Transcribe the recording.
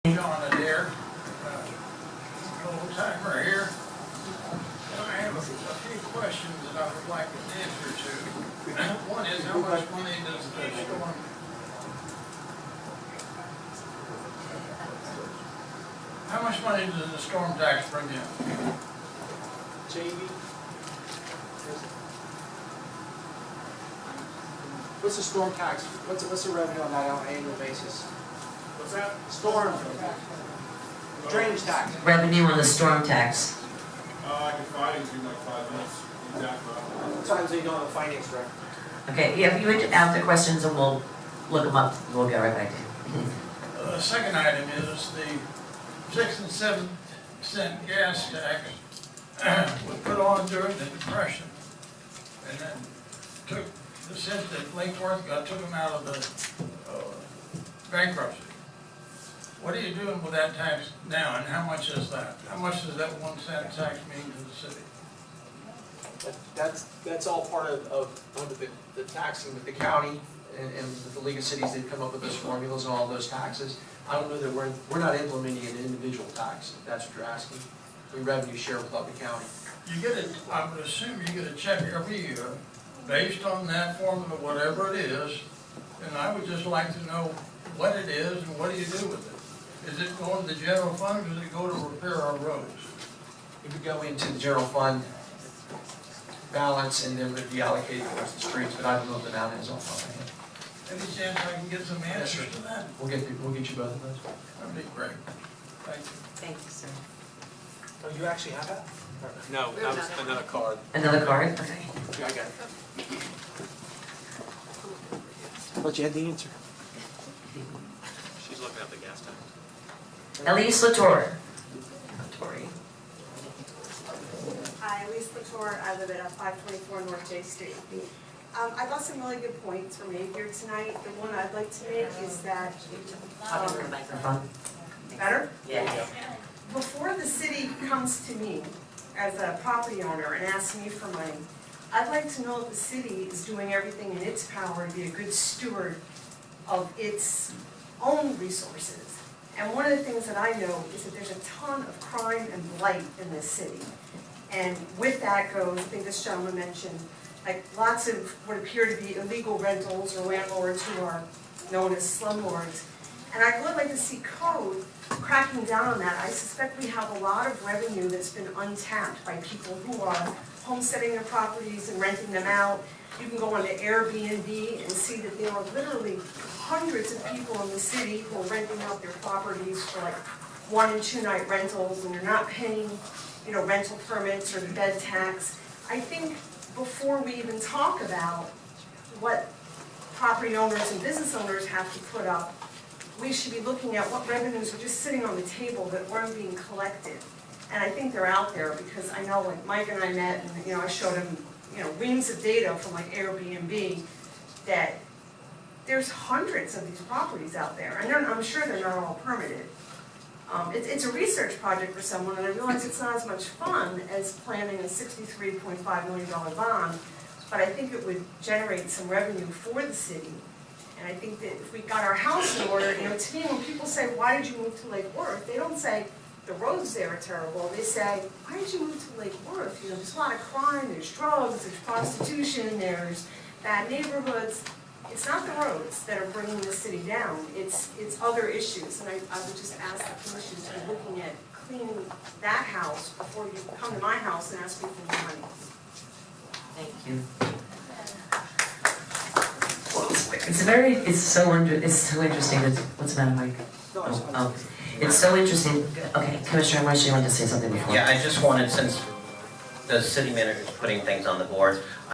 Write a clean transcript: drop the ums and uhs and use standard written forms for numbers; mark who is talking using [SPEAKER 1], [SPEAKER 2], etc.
[SPEAKER 1] John Adair, old timer here. I have a few questions that I would like an answer to. One is, how much money does the storm? How much money does the storm tax bring in?
[SPEAKER 2] JV? What's the storm tax? What's the revenue on that on an annual basis?
[SPEAKER 1] What's that?
[SPEAKER 2] Storm drainage tax.
[SPEAKER 3] Revenue on the storm tax.
[SPEAKER 4] I can find it in like 5 minutes, exactly.
[SPEAKER 2] Sometimes they don't have a finance director.
[SPEAKER 3] Okay, yeah, you would ask the questions and we'll look them up. We'll get right back to you.
[SPEAKER 1] The second item is the 6 and 7 cent gas tax was put on during the Depression, and then took the cent that Lake Worth got, took them out of the bankruptcy. What are you doing with that tax now, and how much is that? How much does that 1 cent tax mean to the city?
[SPEAKER 2] That's all part of the taxing with the county and with the League of Cities. They've come up with those formulas and all those taxes. I don't know that we're not implementing an individual tax, if that's what you're asking. We revenue share with Lubbock County.
[SPEAKER 1] You get it, I would assume you get a check every year based on that formula, whatever it is, and I would just like to know what it is and what do you do with it? Is it going to the general fund, or does it go to repair our roads?
[SPEAKER 2] It would go into the general fund balance and then would be allocated towards the streets, but I don't know what the amount is off my head.
[SPEAKER 1] Any chance I can get some answers to that?
[SPEAKER 2] We'll get you both of those.
[SPEAKER 1] That'd be great. Thank you.
[SPEAKER 3] Thank you, sir.
[SPEAKER 2] Oh, you actually have that?
[SPEAKER 4] No, that was another card.
[SPEAKER 3] Another card? Okay.
[SPEAKER 2] Yeah, I got it. But you had the answer.
[SPEAKER 4] She's looking at the gas tank.
[SPEAKER 3] Elise Latour. Tori.
[SPEAKER 5] Hi, Elise Latour. I live at 524 North J Street. I got some really good points for made here tonight. The one I'd like to make is that,
[SPEAKER 3] Talk into the microphone.
[SPEAKER 5] better?
[SPEAKER 3] Yeah.
[SPEAKER 5] Before the city comes to me as a property owner and asks me for money, I'd like to know if the city is doing everything in its power to be a good steward of its own resources. And one of the things that I know is that there's a ton of crime and blight in this city. And with that goes, I think this gentleman mentioned, like lots of what appear to be illegal rentals or landlords who are known as slumlords. And I would like to see code cracking down on that. I suspect we have a lot of revenue that's been untapped by people who are homesteading their properties and renting them out. You can go onto Airbnb and see that there are literally hundreds of people in the city who are renting out their properties for like 1 and 2 night rentals, and they're not paying, rental permits or the bed tax. I think before we even talk about what property owners and business owners have to put up, we should be looking at what revenues are just sitting on the table that weren't being collected. And I think they're out there, because I know, like Mike and I met, and I showed him reams of data from like Airbnb that there's hundreds of these properties out there, and I'm sure they're not all permitted. It's a research project for someone, and I realize it's not as much fun as planning a $63.5 million bond, but I think it would generate some revenue for the city. And I think that if we got our house in order, to me, when people say, why did you move to Lake Worth? They don't say, the roads there are terrible. They say, why did you move to Lake Worth? There's a lot of crime, there's drugs, there's prostitution, there's bad neighborhoods. It's not the roads that are bringing the city down, it's other issues. And I would just ask the commission to be looking at cleaning that house before you come to my house and ask me for more money.
[SPEAKER 3] Thank you. It's so interesting. What's the matter, Mike? It's so interesting. Okay, Commissioner Marsh, you wanted to say something before?
[SPEAKER 6] Yeah, I just wanted, since the city manager is putting things on the board,